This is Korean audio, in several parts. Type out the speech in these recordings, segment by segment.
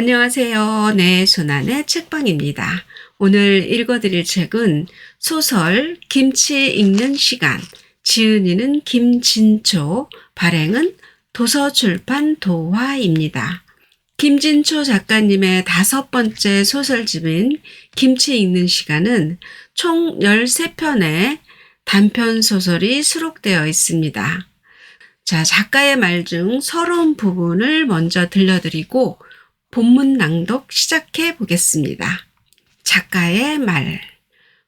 안녕하세요. 네, 손안의 책방입니다. 오늘 읽어드릴 책은 소설 김치 읽는 시간, 지은이는 김진초, 발행은 도서출판 도화입니다. 김진초 작가님의 5번째 소설집인 김치 읽는 시간은 총 13편의 단편 소설이 수록되어 있습니다. 자, 작가의 말 중 서러운 부분을 먼저 들려드리고 본문 낭독 시작해 보겠습니다. 작가의 말.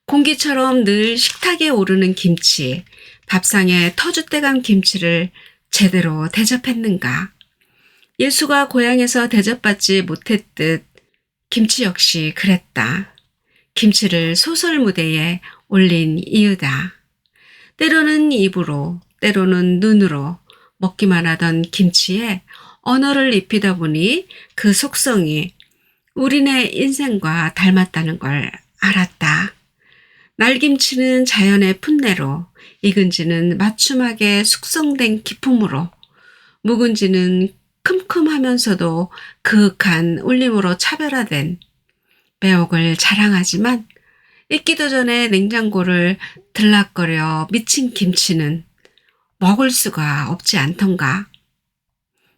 공기처럼 늘 식탁에 오르는 김치, 밥상에 터줏대감 김치를 제대로 대접했는가? 예수가 고향에서 대접받지 못했듯 김치 역시 그랬다. 김치를 소설 무대에 올린 이유다. 때로는 입으로, 때로는 눈으로 먹기만 하던 김치에 언어를 입히다 보니 그 속성이 우리네 인생과 닮았다는 걸 알았다. 날김치는 자연의 풋내로, 익은지는 맞춤하게 숙성된 기품으로, 묵은지는 큼큼하면서도 그윽한 울림으로 차별화된 매혹을 자랑하지만 익기도 전에 냉장고를 들락거려 미친 김치는 먹을 수가 없지 않던가.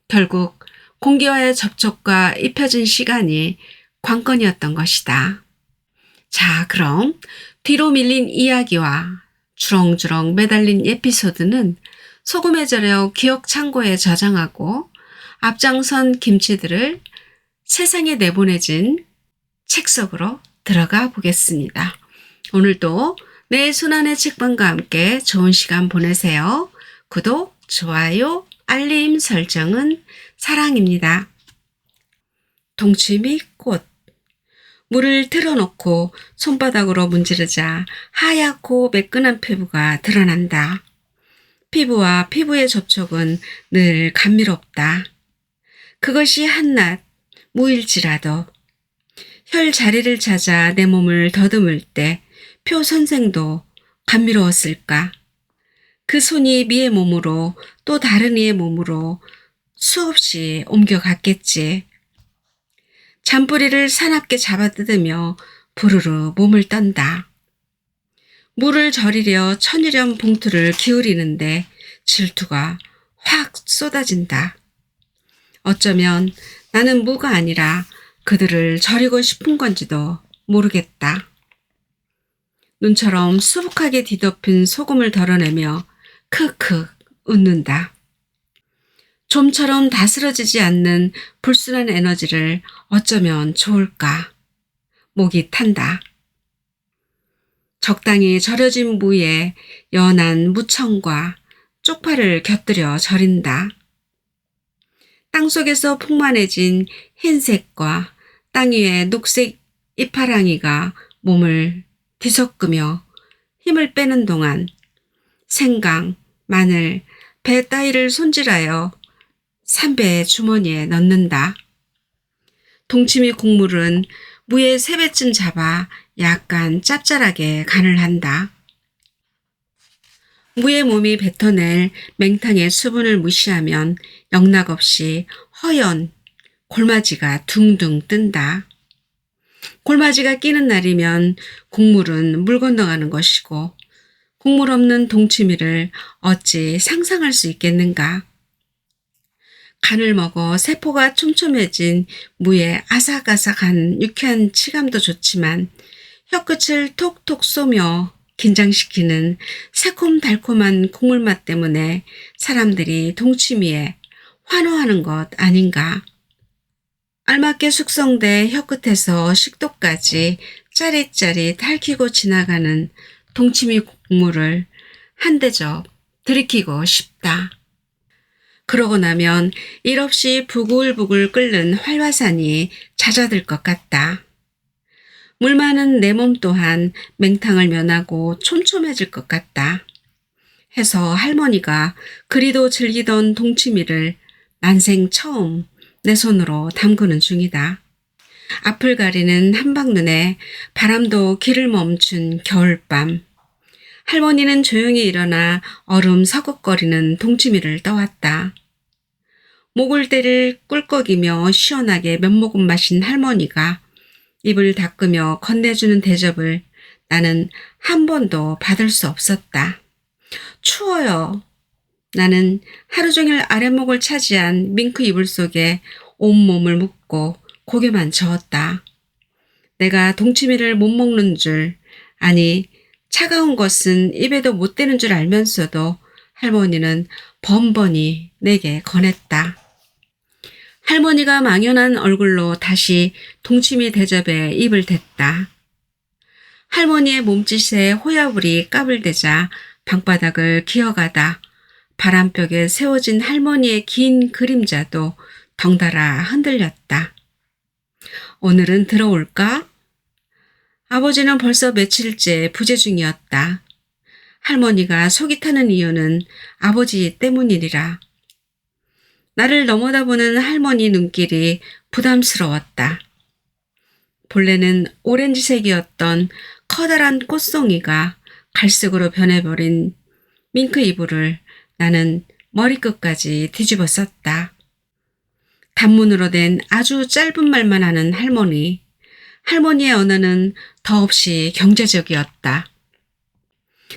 결국 공기와의 접촉과 입혀진 시간이 관건이었던 것이다. 자, 그럼 뒤로 밀린 이야기와 주렁주렁 매달린 에피소드는 소금에 절여 기억 창고에 저장하고 앞장선 김치들을 세상에 내보내진 책 속으로 들어가 보겠습니다. 오늘도 내 손안의 책방과 함께 좋은 시간 보내세요. 구독, 좋아요, 알림 설정은 사랑입니다. 동치미 꽃. 물을 틀어놓고 손바닥으로 문지르자 하얗고 매끈한 피부가 드러난다. 피부와 피부의 접촉은 늘 감미롭다. 그것이 한낱 무일지라도 혈 자리를 찾아 내 몸을 더듬을 때 표 선생도 감미로웠을까? 그 손이 미의 몸으로 또 다른 이의 몸으로 수없이 옮겨갔겠지. 잔뿌리를 사납게 잡아뜯으며 부르르 몸을 떤다. 물을 절이려 천일염 봉투를 기울이는데 질투가 확 쏟아진다. 어쩌면 나는 무가 아니라 그들을 절이고 싶은 건지도 모르겠다. 눈처럼 수북하게 뒤덮인 소금을 덜어내며 크크 웃는다. 좀처럼 다스러지지 않는 불순한 에너지를 어쩌면 좋을까. 목이 탄다. 적당히 절여진 무에 연한 무청과 쪽파를 곁들여 절인다. 땅속에서 풍만해진 흰색과 땅 위의 녹색 이파랑이가 몸을 뒤섞으며 힘을 빼는 동안 생강, 마늘, 배 따위를 손질하여 삼배의 주머니에 넣는다. 동치미 국물은 무의 3배쯤 잡아 약간 짭짤하게 간을 한다. 무의 몸이 뱉어낼 맹탕의 수분을 무시하면 영락없이 허연 골마지가 둥둥 뜬다. 골마지가 끼는 날이면 국물은 물 건너가는 것이고 국물 없는 동치미를 어찌 상상할 수 있겠는가. 간을 먹어 세포가 촘촘해진 무의 아삭아삭한 유쾌한 치감도 좋지만 혀끝을 톡톡 쏘며 긴장시키는 새콤달콤한 국물 맛 때문에 사람들이 동치미에 환호하는 것 아닌가. 알맞게 숙성돼 혀끝에서 식도까지 짜릿짜릿 핥히고 지나가는 동치미 국물을 한 대접 들이키고 싶다. 그러고 나면 일없이 부글부글 끓는 활화산이 잦아들 것 같다. 물 많은 내 몸 또한 맹탕을 면하고 촘촘해질 것 같다. 해서 할머니가 그리도 즐기던 동치미를 난생 처음 내 손으로 담그는 중이다. 앞을 가리는 한방눈에 바람도 길을 멈춘 겨울밤. 할머니는 조용히 일어나 얼음 서걱거리는 동치미를 떠왔다. 목을대를 꿀꺽이며 시원하게 면목은 마신 할머니가 입을 닦으며 건네주는 대접을 나는 한 번도 받을 수 없었다. 추워요. 나는 하루 종일 아랫목을 차지한 밍크 이불 속에 온몸을 묻고 고개만 저었다. 내가 동치미를 못 먹는 줄, 아니 차가운 것은 입에도 못 대는 줄 알면서도 할머니는 번번이 내게 권했다. 할머니가 망연한 얼굴로 다시 동치미 대접에 입을 댔다. 할머니의 몸짓에 호야불이 까불대자 방바닥을 기어가다 바람벽에 세워진 할머니의 긴 그림자도 덩달아 흔들렸다. 오늘은 들어올까? 아버지는 벌써 며칠째 부재 중이었다. 할머니가 속이 타는 이유는 아버지 때문이리라. 나를 넘어다보는 할머니 눈길이 부담스러웠다. 본래는 오렌지색이었던 커다란 꽃송이가 갈색으로 변해버린 밍크 이불을 나는 머리끝까지 뒤집어 썼다. 단문으로 된 아주 짧은 말만 하는 할머니. 할머니의 언어는 더없이 경제적이었다.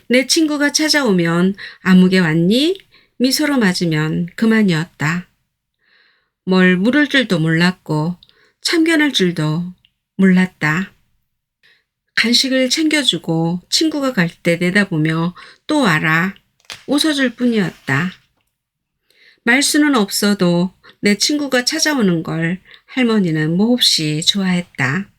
내 친구가 찾아오면 아무개 왔니? 미소로 맞으면 그만이었다. 뭘 물을 줄도 몰랐고 참견할 줄도 몰랐다. 간식을 챙겨주고 친구가 갈 때 내다보며 또 와라 웃어줄 뿐이었다. 말수는 없어도 내 친구가 찾아오는 걸 할머니는 몹시 좋아했다.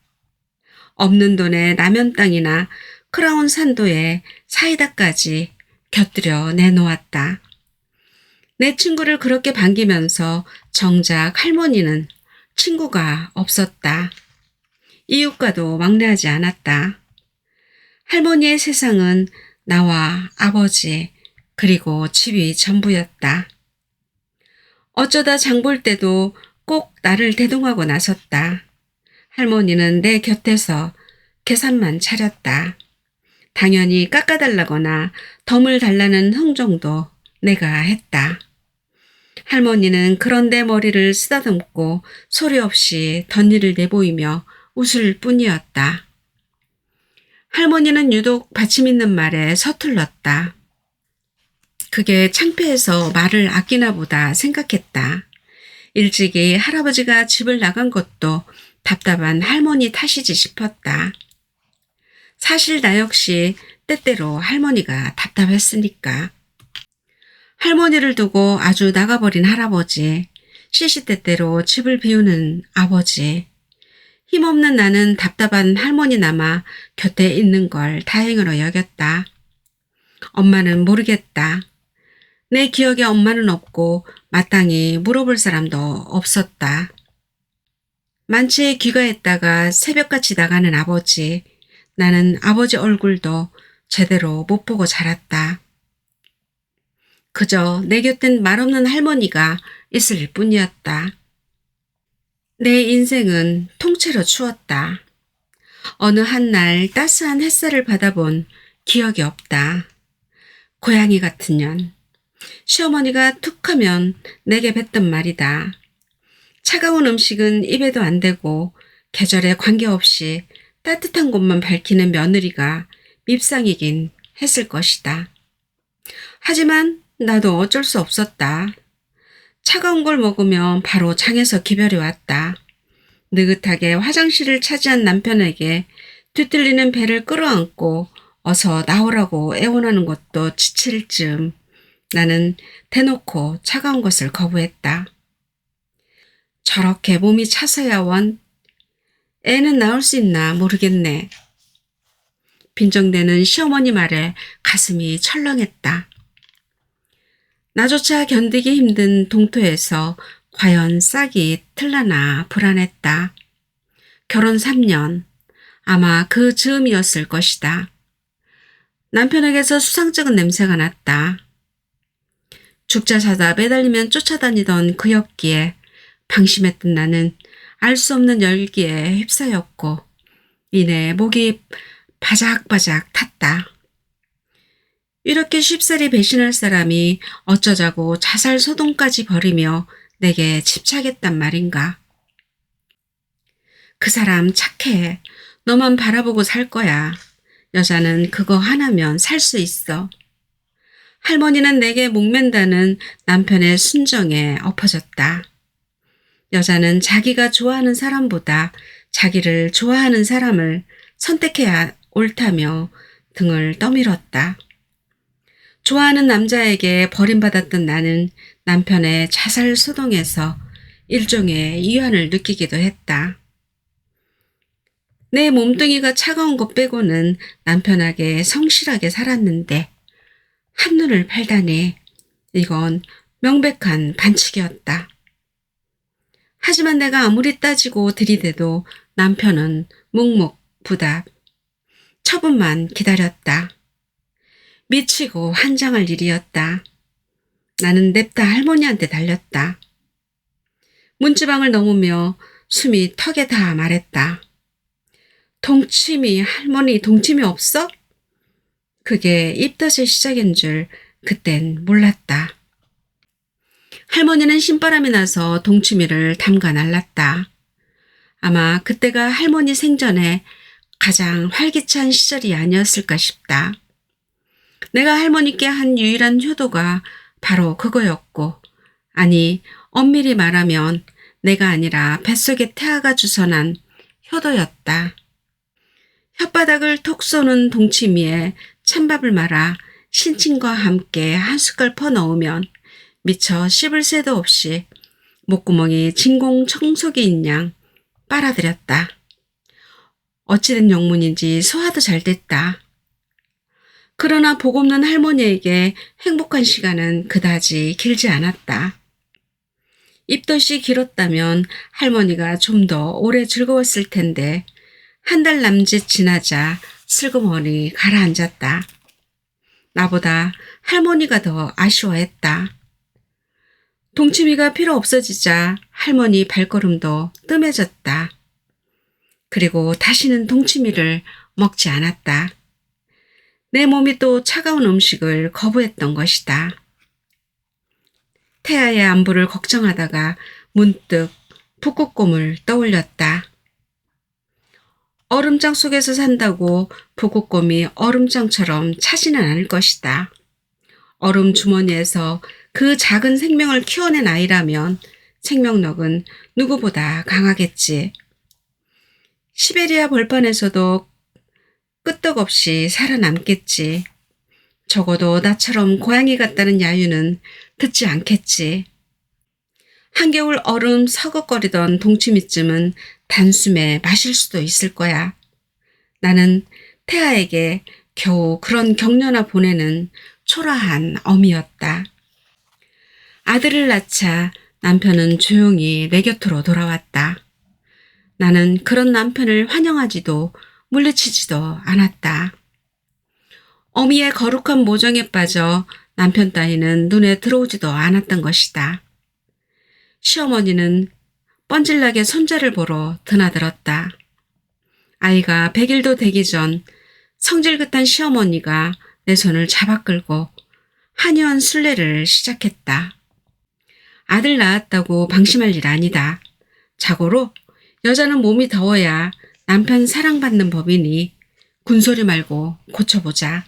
없는 돈에 남연 땅이나 크라운 산도에 사이다까지 곁들여 내놓았다. 내 친구를 그렇게 반기면서 정작 할머니는 친구가 없었다. 이웃과도 왕래하지 않았다. 할머니의 세상은 나와 아버지 그리고 집이 전부였다. 어쩌다 장볼 때도 꼭 나를 대동하고 나섰다. 할머니는 내 곁에서 계산만 차렸다. 당연히 깎아달라거나 덤을 달라는 흥정도 내가 했다. 할머니는 그런데 머리를 쓰다듬고 소리 없이 덧니를 내보이며 웃을 뿐이었다. 할머니는 유독 받침 있는 말에 서툴렀다. 그게 창피해서 말을 아끼나 보다 생각했다. 일찍이 할아버지가 집을 나간 것도 답답한 할머니 탓이지 싶었다. 사실 나 역시 때때로 할머니가 답답했으니까. 할머니를 두고 아주 나가버린 할아버지, 시시때때로 집을 비우는 아버지. 힘없는 나는 답답한 할머니나마 곁에 있는 걸 다행으로 여겼다. 엄마는 모르겠다. 내 기억에 엄마는 없고 마땅히 물어볼 사람도 없었다. 만취에 귀가했다가 새벽같이 나가는 아버지. 나는 아버지 얼굴도 제대로 못 보고 자랐다. 그저 내 곁엔 말없는 할머니가 있을 뿐이었다. 내 인생은 통째로 추웠다. 어느 한날 따스한 햇살을 받아본 기억이 없다. 고양이 같은 년. 시어머니가 툭 하면 내게 뱉던 말이다. 차가운 음식은 입에도 안 대고 계절에 관계없이 따뜻한 곳만 밝히는 며느리가 밉상이긴 했을 것이다. 하지만 나도 어쩔 수 없었다. 차가운 걸 먹으면 바로 장에서 기별이 왔다. 느긋하게 화장실을 차지한 남편에게 뒤틀리는 배를 끌어안고 어서 나오라고 애원하는 것도 지칠 즈음 나는 대놓고 차가운 것을 거부했다. 저렇게 몸이 차서야 원. 애는 낳을 수 있나 모르겠네. 빈정대는 시어머니 말에 가슴이 철렁했다. 나조차 견디기 힘든 동토에서 과연 싹이 틀라나 불안했다. 결혼 3년, 아마 그 즈음이었을 것이다. 남편에게서 수상쩍은 냄새가 났다. 죽자 사다 매달리면 쫓아다니던 그였기에 방심했던 나는 알 수 없는 열기에 휩싸였고 이내 목이 바작바작 탔다. 이렇게 쉽사리 배신할 사람이 어쩌자고 자살 소동까지 벌이며 내게 집착했단 말인가. 그 사람 착해. 너만 바라보고 살 거야. 여자는 그거 하나면 살 수 있어. 할머니는 내게 목맨다는 남편의 순정에 엎어졌다. 여자는 자기가 좋아하는 사람보다 자기를 좋아하는 사람을 선택해야 옳다며 등을 떠밀었다. 좋아하는 남자에게 버림받았던 나는 남편의 자살 소동에서 일종의 위안을 느끼기도 했다. 내 몸뚱이가 차가운 것 빼고는 남편에게 성실하게 살았는데 한눈을 팔다니 이건 명백한 반칙이었다. 하지만 내가 아무리 따지고 들이대도 남편은 묵묵부답. 처분만 기다렸다. 미치고 환장할 일이었다. 나는 냅다 할머니한테 달렸다. 문지방을 넘으며 숨이 턱에 닿아 말했다. 동치미, 할머니 동치미 없어? 그게 입덧의 시작인 줄 그땐 몰랐다. 할머니는 신바람이 나서 동치미를 담가 날랐다. 아마 그때가 할머니 생전에 가장 활기찬 시절이 아니었을까 싶다. 내가 할머니께 한 유일한 효도가 바로 그거였고, 아니 엄밀히 말하면 내가 아니라 뱃속에 태아가 주선한 효도였다. 혓바닥을 톡 쏘는 동치미에 찬밥을 말아 신침과 함께 한 숟갈 퍼 넣으면 미처 씹을 새도 없이 목구멍이 진공 청소기인 양 빨아들였다. 어찌된 영문인지 소화도 잘 됐다. 그러나 복 없는 할머니에게 행복한 시간은 그다지 길지 않았다. 입덧이 길었다면 할머니가 좀 더 오래 즐거웠을 텐데 한 달 남짓 지나자 슬그머니 가라앉았다. 나보다 할머니가 더 아쉬워했다. 동치미가 필요 없어지자 할머니 발걸음도 뜸해졌다. 그리고 다시는 동치미를 먹지 않았다. 내 몸이 또 차가운 음식을 거부했던 것이다. 태아의 안부를 걱정하다가 문득 북극곰을 떠올렸다. 얼음장 속에서 산다고 북극곰이 얼음장처럼 차지는 않을 것이다. 얼음 주머니에서 그 작은 생명을 키워낸 아이라면 생명력은 누구보다 강하겠지. 시베리아 벌판에서도 끄떡없이 살아남겠지. 적어도 나처럼 고양이 같다는 야유는 듣지 않겠지. 한겨울 얼음 서걱거리던 동치미쯤은 단숨에 마실 수도 있을 거야. 나는 태아에게 겨우 그런 격려나 보내는 초라한 어미였다. 아들을 낳자 남편은 조용히 내 곁으로 돌아왔다. 나는 그런 남편을 환영하지도 물리치지도 않았다. 어미의 거룩한 모정에 빠져 남편 따위는 눈에 들어오지도 않았던 것이다. 시어머니는 뻔질나게 손자를 보러 드나들었다. 아이가 100일도 되기 전 성질긋한 시어머니가 내 손을 잡아 끌고 한의원 순례를 시작했다. 아들 낳았다고 방심할 일 아니다. 자고로 여자는 몸이 더워야 남편 사랑받는 법이니 군소리 말고 고쳐보자.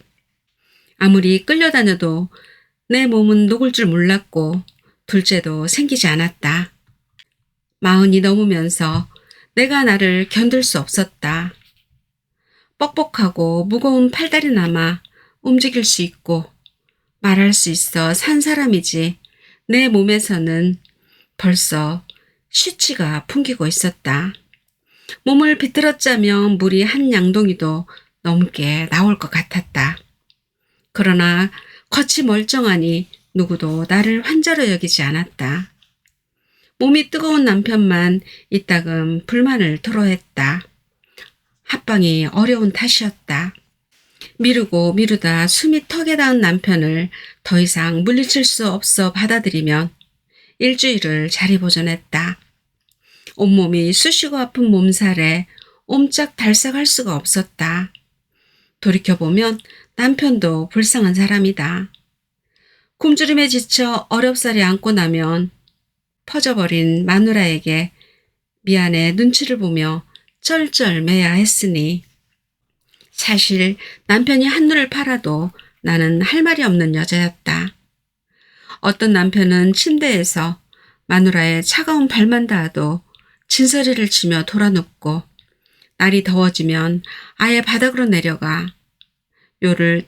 아무리 끌려다녀도 내 몸은 녹을 줄 몰랐고 둘째도 생기지 않았다. 40이 넘으면서 내가 나를 견딜 수 없었다. 뻑뻑하고 무거운 팔다리 남아 움직일 수 있고 말할 수 있어 산 사람이지 내 몸에서는 벌써 쉬치가 풍기고 있었다. 몸을 비틀어짜면 물이 한 양동이도 넘게 나올 것 같았다. 그러나 겉이 멀쩡하니 누구도 나를 환자로 여기지 않았다. 몸이 뜨거운 남편만 이따금 불만을 토로했다. 합방이 어려운 탓이었다. 미루고 미루다 숨이 턱에 닿은 남편을 더 이상 물리칠 수 없어 받아들이면 일주일을 자리 보존했다. 온몸이 쑤시고 아픈 몸살에 옴짝달싹할 수가 없었다. 돌이켜보면 남편도 불쌍한 사람이다. 굶주림에 지쳐 어렵사리 앉고 나면 퍼져버린 마누라에게 미안해 눈치를 보며 쩔쩔매야 했으니 사실 남편이 한눈을 팔아도 나는 할 말이 없는 여자였다. 어떤 남편은 침대에서 마누라의 차가운 발만 닿아도 진서리를 치며 돌아눕고 날이 더워지면 아예 바닥으로 내려가 요를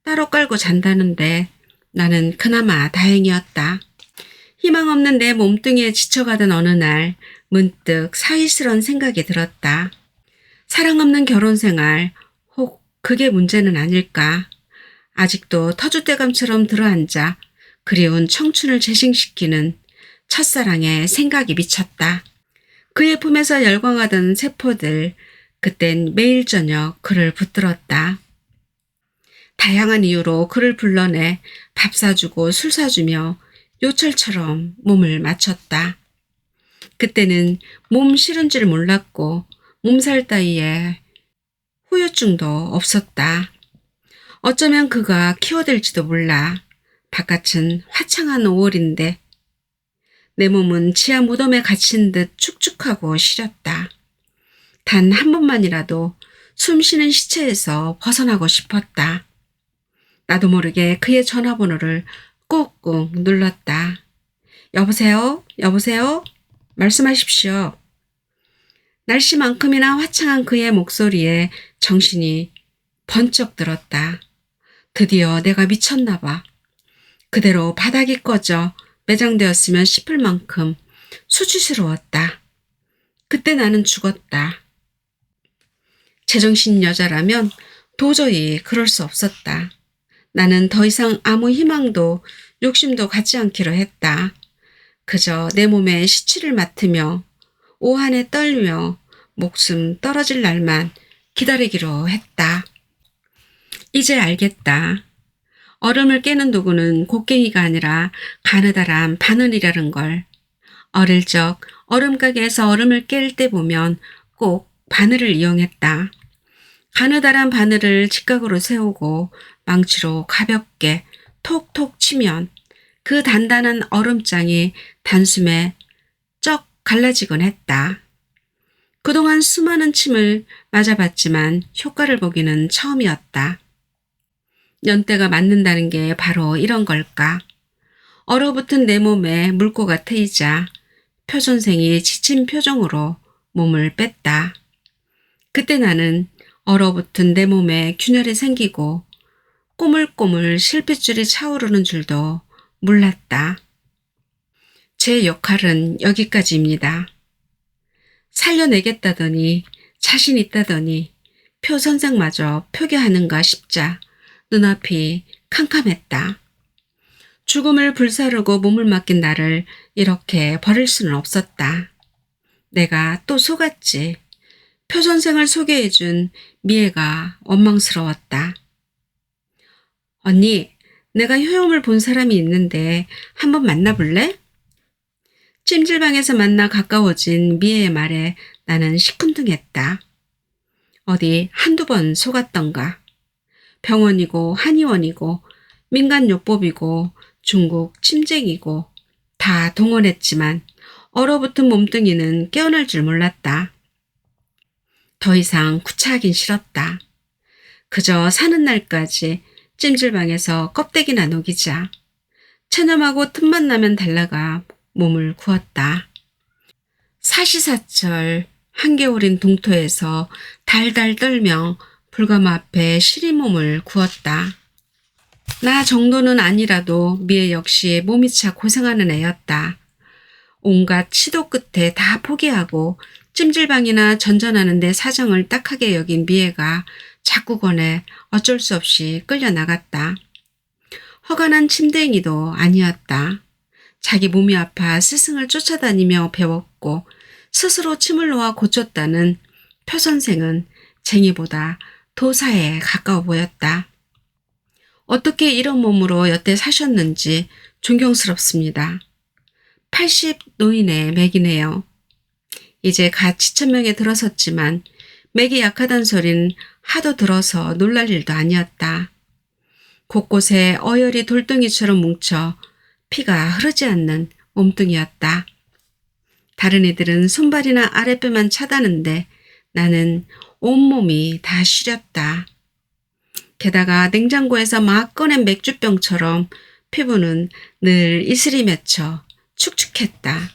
따로 깔고 잔다는데 나는 그나마 다행이었다. 희망 없는 내 몸뚱이에 지쳐가던 어느 날 문득 사위스러운 생각이 들었다. 사랑 없는 결혼 생활, 혹 그게 문제는 아닐까. 아직도 터줏대감처럼 들어앉아 그리운 청춘을 재생시키는 첫사랑의 생각이 미쳤다. 그의 품에서 열광하던 세포들, 그땐 매일 저녁 그를 붙들었다. 다양한 이유로 그를 불러내 밥 사주고 술 사주며 요철처럼 몸을 맞췄다. 그때는 몸 싫은 줄 몰랐고 몸살 따위에 후유증도 없었다. 어쩌면 그가 키워댈지도 몰라. 바깥은 화창한 5월인데 내 몸은 지하 무덤에 갇힌 듯 축축하고 시렸다. 단 한 번만이라도 숨 쉬는 시체에서 벗어나고 싶었다. 나도 모르게 그의 전화번호를 꾹꾹 눌렀다. 여보세요? 여보세요? 말씀하십시오. 날씨만큼이나 화창한 그의 목소리에 정신이 번쩍 들었다. 드디어 내가 미쳤나 봐. 그대로 바닥이 꺼져 매장되었으면 싶을 만큼 수치스러웠다. 그때 나는 죽었다. 제정신 여자라면 도저히 그럴 수 없었다. 나는 더 이상 아무 희망도 욕심도 갖지 않기로 했다. 그저 내 몸에 시치를 맡으며 오한에 떨며 목숨 떨어질 날만 기다리기로 했다. 이제 알겠다. 얼음을 깨는 도구는 곡괭이가 아니라 가느다란 바늘이라는 걸. 어릴 적 얼음가게에서 얼음을 깰 때 보면 꼭 바늘을 이용했다. 가느다란 바늘을 직각으로 세우고 망치로 가볍게 톡톡 치면 그 단단한 얼음장이 단숨에 쩍 갈라지곤 했다. 그동안 수많은 침을 맞아봤지만 효과를 보기는 처음이었다. 연대가 맞는다는 게 바로 이런 걸까? 얼어붙은 내 몸에 물고가 트이자 표 선생이 지친 표정으로 몸을 뺐다. 그때 나는 얼어붙은 내 몸에 균열이 생기고 꼬물꼬물 실핏줄이 차오르는 줄도 몰랐다. 제 역할은 여기까지입니다. 살려내겠다더니 자신 있다더니 표 선생마저 표기하는가 싶자 눈앞이 캄캄했다. 죽음을 불사르고 몸을 맡긴 나를 이렇게 버릴 수는 없었다. 내가 또 속았지. 표 선생을 소개해준 미애가 원망스러웠다. 언니, 내가 효염을 본 사람이 있는데 한번 만나볼래? 찜질방에서 만나 가까워진 미애의 말에 나는 시큰둥했다. 어디 한두 번 속았던가. 병원이고 한의원이고 민간요법이고 중국 침쟁이고 다 동원했지만 얼어붙은 몸뚱이는 깨어날 줄 몰랐다. 더 이상 구차하긴 싫었다. 그저 사는 날까지 찜질방에서 껍데기나 녹이자. 체념하고 틈만 나면 달라가 몸을 구웠다. 사시사철 한겨울인 동토에서 달달 떨며 불가마 앞에 시리 몸을 구웠다. 나 정도는 아니라도 미애 역시 몸이 차 고생하는 애였다. 온갖 시도 끝에 다 포기하고 찜질방이나 전전하는 데 사정을 딱하게 여긴 미애가 자꾸 권해 어쩔 수 없이 끌려나갔다. 허간한 침대행이도 아니었다. 자기 몸이 아파 스승을 쫓아다니며 배웠고 스스로 침을 놓아 고쳤다는 표 선생은 쟁이보다 도사에 가까워 보였다. 어떻게 이런 몸으로 여태 사셨는지 존경스럽습니다. 80 노인의 맥이네요. 이제 갓 지천명에 들어섰지만 맥이 약하단 소린 하도 들어서 놀랄 일도 아니었다. 곳곳에 어혈이 돌덩이처럼 뭉쳐 피가 흐르지 않는 몸뚱이였다. 다른 이들은 손발이나 아랫배만 차다는데 나는 온몸이 다 시렸다. 게다가 냉장고에서 막 꺼낸 맥주병처럼 피부는 늘 이슬이 맺혀 축축했다.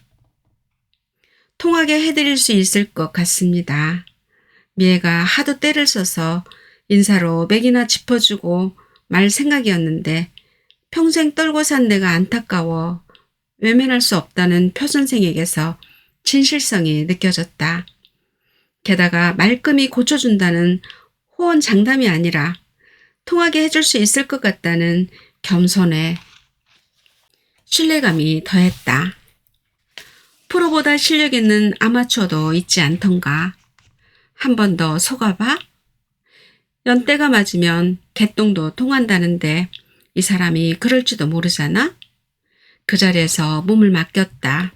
통하게 해드릴 수 있을 것 같습니다. 미애가 하도 때를 써서 인사로 맥이나 짚어주고 말 생각이었는데 평생 떨고 산 내가 안타까워 외면할 수 없다는 표 선생에게서 진실성이 느껴졌다. 게다가 말끔히 고쳐준다는 호언 장담이 아니라 통하게 해줄 수 있을 것 같다는 겸손에 신뢰감이 더했다. 프로보다 실력 있는 아마추어도 있지 않던가. 한 번 더 속아봐? 연대가 맞으면 개똥도 통한다는데 이 사람이 그럴지도 모르잖아? 그 자리에서 몸을 맡겼다.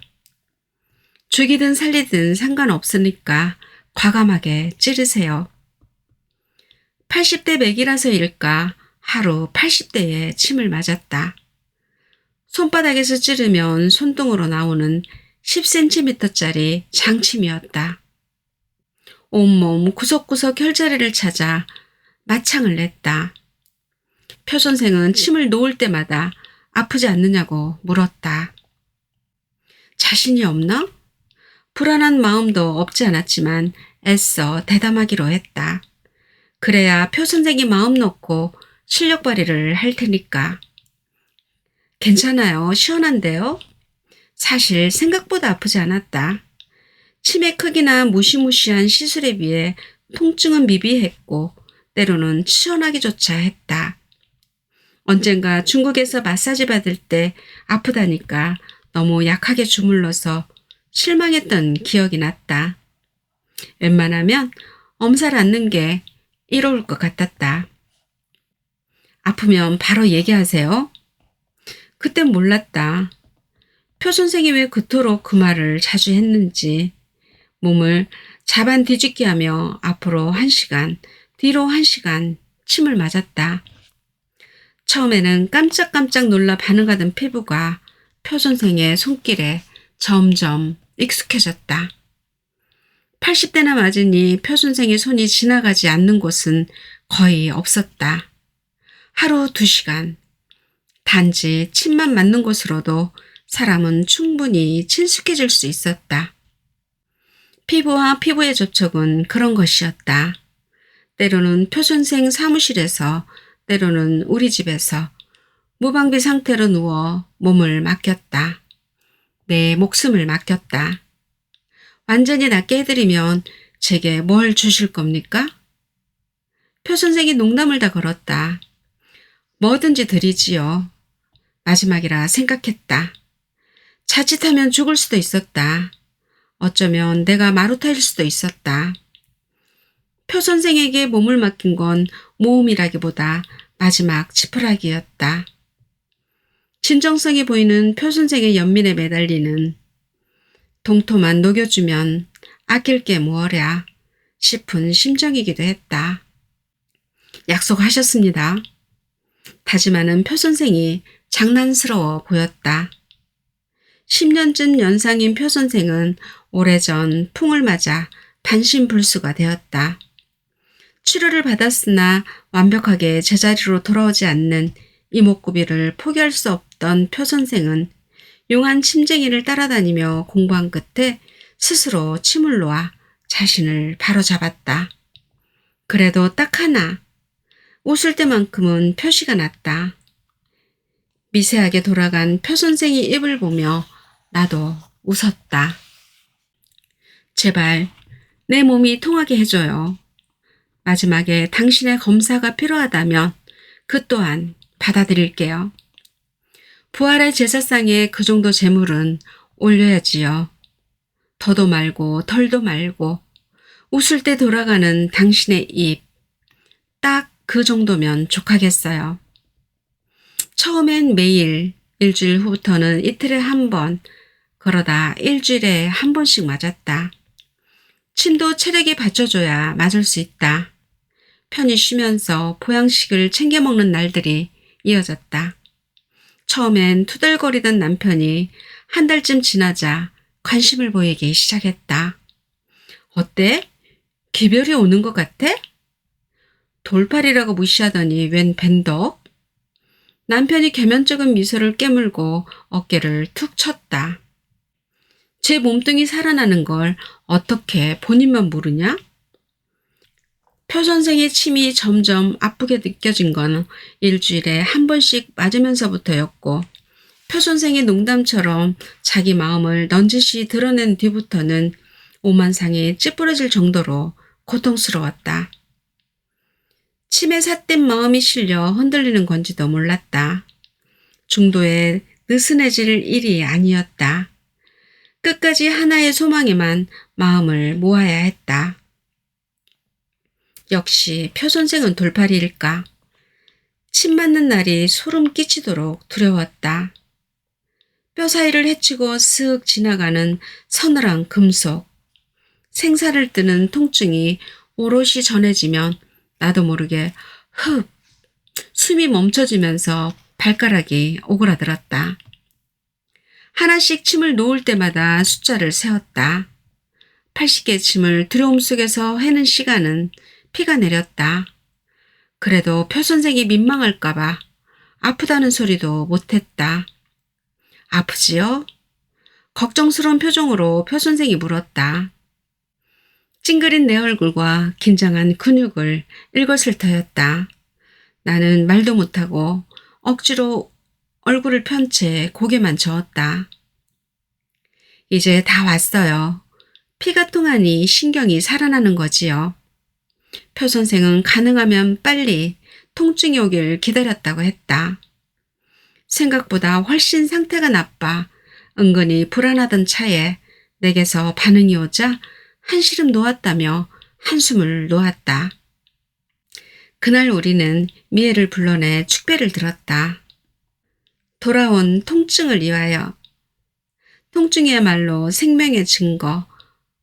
죽이든 살리든 상관없으니까 과감하게 찌르세요. 80대 맥이라서일까 하루 80대에 침을 맞았다. 손바닥에서 찌르면 손등으로 나오는 10cm짜리 장침이었다. 온몸 구석구석 혈자리를 찾아 마창을 냈다. 표 선생은 침을 놓을 때마다 아프지 않느냐고 물었다. 자신이 없나? 불안한 마음도 없지 않았지만 애써 대담하기로 했다. 그래야 표 선생이 마음 놓고 실력 발휘를 할 테니까. 괜찮아요. 시원한데요? 사실 생각보다 아프지 않았다. 침의 크기나 무시무시한 시술에 비해 통증은 미비했고 때로는 시원하기조차 했다. 언젠가 중국에서 마사지 받을 때 아프다니까 너무 약하게 주물러서 실망했던 기억이 났다. 웬만하면 엄살 않는 게 이로울 것 같았다. 아프면 바로 얘기하세요. 그땐 몰랐다. 표 선생이 왜 그토록 그 말을 자주 했는지. 몸을 자반 뒤집기 하며 앞으로 1시간, 뒤로 1시간 침을 맞았다. 처음에는 깜짝깜짝 놀라 반응하던 피부가 표 선생의 손길에 점점 익숙해졌다. 80대나 맞으니 표 선생의 손이 지나가지 않는 곳은 거의 없었다. 하루 2시간. 단지 침만 맞는 곳으로도 사람은 충분히 친숙해질 수 있었다. 피부와 피부의 접촉은 그런 것이었다. 때로는 표 선생 사무실에서, 때로는 우리 집에서 무방비 상태로 누워 몸을 맡겼다. 내 목숨을 맡겼다. 완전히 낫게 해드리면 제게 뭘 주실 겁니까? 표 선생이 농담을 다 걸었다. 뭐든지 드리지요. 마지막이라 생각했다. 자칫하면 죽을 수도 있었다. 어쩌면 내가 마루타일 수도 있었다. 표 선생에게 몸을 맡긴 건 모험이라기보다 마지막 지푸라기였다. 진정성이 보이는 표 선생의 연민에 매달리는 동토만 녹여주면 아낄 게 무엇랴 싶은 심정이기도 했다. 약속하셨습니다. 다짐하는 표 선생이 장난스러워 보였다. 10년쯤 연상인 표 선생은 오래전 풍을 맞아 반신불수가 되었다. 치료를 받았으나 완벽하게 제자리로 돌아오지 않는 이목구비를 포기할 수 없던 표 선생은 용한 침쟁이를 따라다니며 공부한 끝에 스스로 침을 놓아 자신을 바로잡았다. 그래도 딱 하나, 웃을 때만큼은 표시가 났다. 미세하게 돌아간 표 선생의 입을 보며 나도 웃었다. 제발 내 몸이 통하게 해줘요. 마지막에 당신의 검사가 필요하다면 그 또한 받아들일게요. 부활의 제사상에 그 정도 재물은 올려야지요. 더도 말고 덜도 말고 웃을 때 돌아가는 당신의 입, 딱 그 정도면 족하겠어요. 처음엔 매일, 일주일 후부터는 이틀에 한 번, 그러다 일주일에 한 번씩 맞았다. 침도 체력이 받쳐줘야 맞을 수 있다. 편히 쉬면서 보양식을 챙겨 먹는 날들이 이어졌다. 처음엔 투덜거리던 남편이 한 달쯤 지나자 관심을 보이기 시작했다. 어때? 기별이 오는 것 같아? 돌팔이라고 무시하더니 웬 벤덕? 남편이 계면적인 미소를 깨물고 어깨를 툭 쳤다. 제 몸뚱이 살아나는 걸 어떻게 본인만 모르냐? 표 선생의 침이 점점 아프게 느껴진 건 일주일에 한 번씩 맞으면서부터였고, 표 선생의 농담처럼 자기 마음을 넌지시 드러낸 뒤부터는 오만상이 찌푸려질 정도로 고통스러웠다. 침에 삿된 마음이 실려 흔들리는 건지도 몰랐다. 중도에 느슨해질 일이 아니었다. 끝까지 하나의 소망에만 마음을 모아야 했다. 역시 표 선생은 돌팔이일까? 침 맞는 날이 소름 끼치도록 두려웠다. 뼈 사이를 헤치고 슥 지나가는 서늘한 금속. 생사를 뜨는 통증이 오롯이 전해지면 나도 모르게 흡! 숨이 멈춰지면서 발가락이 오그라들었다. 하나씩 침을 놓을 때마다 숫자를 세웠다. 80개의 침을 두려움 속에서 해는 시간은 피가 내렸다. 그래도 표 선생이 민망할까봐 아프다는 소리도 못했다. 아프지요? 걱정스러운 표정으로 표 선생이 물었다. 찡그린 내 얼굴과 긴장한 근육을 일거슬터였다. 나는 말도 못하고 억지로 얼굴을 편 채 고개만 저었다. 이제 다 왔어요. 피가 통하니 신경이 살아나는 거지요. 표 선생은 가능하면 빨리 통증이 오길 기다렸다고 했다. 생각보다 훨씬 상태가 나빠 은근히 불안하던 차에 내게서 반응이 오자 한시름 놓았다며 한숨을 놓았다. 그날 우리는 미애를 불러내 축배를 들었다. 돌아온 통증을 위하여. 통증이야말로 생명의 증거.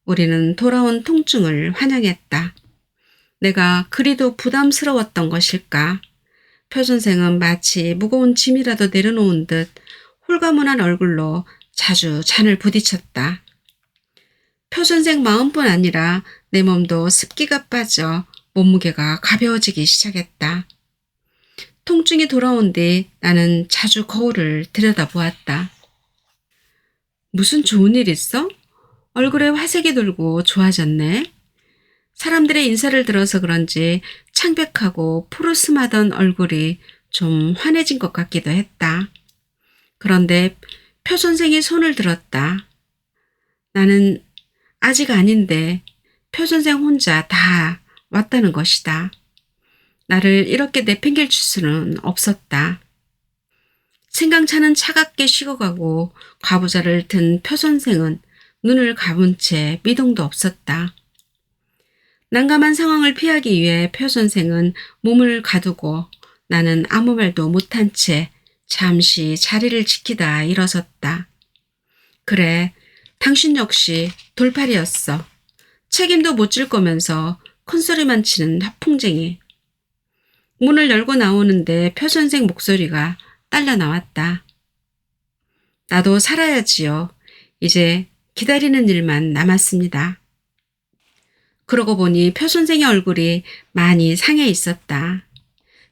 우리는 돌아온 통증을 환영했다. 내가 그리도 부담스러웠던 것일까? 표 선생은 마치 무거운 짐이라도 내려놓은 듯 홀가분한 얼굴로 자주 잔을 부딪혔다. 표 선생 마음뿐 아니라 내 몸도 습기가 빠져 몸무게가 가벼워지기 시작했다. 통증이 돌아온 뒤 나는 자주 거울을 들여다보았다. 무슨 좋은 일 있어? 얼굴에 화색이 돌고 좋아졌네. 사람들의 인사를 들어서 그런지 창백하고 푸르스하던 얼굴이 좀 환해진 것 같기도 했다. 그런데 표 선생이 손을 들었다. 나는 아직 아닌데 표 선생 혼자 다 왔다는 것이다. 나를 이렇게 내팽개칠 수는 없었다. 생강차는 차갑게 식어가고 과부자를 든 표 선생은 눈을 감은 채 미동도 없었다. 난감한 상황을 피하기 위해 표 선생은 몸을 가두고 나는 아무 말도 못한 채 잠시 자리를 지키다 일어섰다. 그래, 당신 역시 돌팔이였어. 책임도 못 질 거면서 큰소리만 치는 화풍쟁이. 문을 열고 나오는데 표 선생 목소리가 딸려 나왔다. 나도 살아야지요. 이제 기다리는 일만 남았습니다. 그러고 보니 표 선생의 얼굴이 많이 상해 있었다.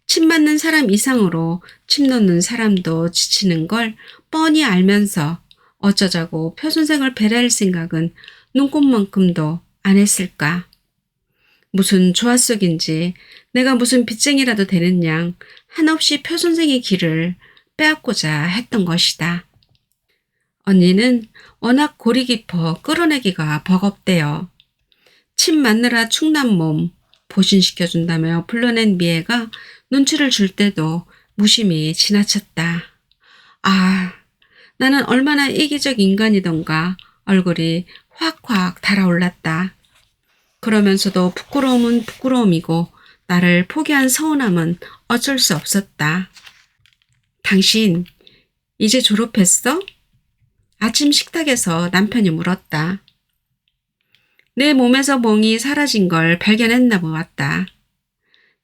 침 맞는 사람 이상으로 침 놓는 사람도 지치는 걸 뻔히 알면서 어쩌자고 표 선생을 배려할 생각은 눈꼽만큼도 안 했을까. 무슨 조화 속인지 내가 무슨 빚쟁이라도 되는 양 한없이 표 선생의 길을 빼앗고자 했던 것이다. 언니는 워낙 골이 깊어 끌어내기가 버겁대요. 침 맞느라 축난 몸 보신시켜준다며 불러낸 미애가 눈치를 줄 때도 무심히 지나쳤다. 아, 나는 얼마나 이기적 인간이던가 얼굴이 확확 달아올랐다. 그러면서도 부끄러움은 부끄러움이고 나를 포기한 서운함은 어쩔 수 없었다. 당신 이제 졸업했어? 아침 식탁에서 남편이 물었다. 내 몸에서 멍이 사라진 걸 발견했나 보았다.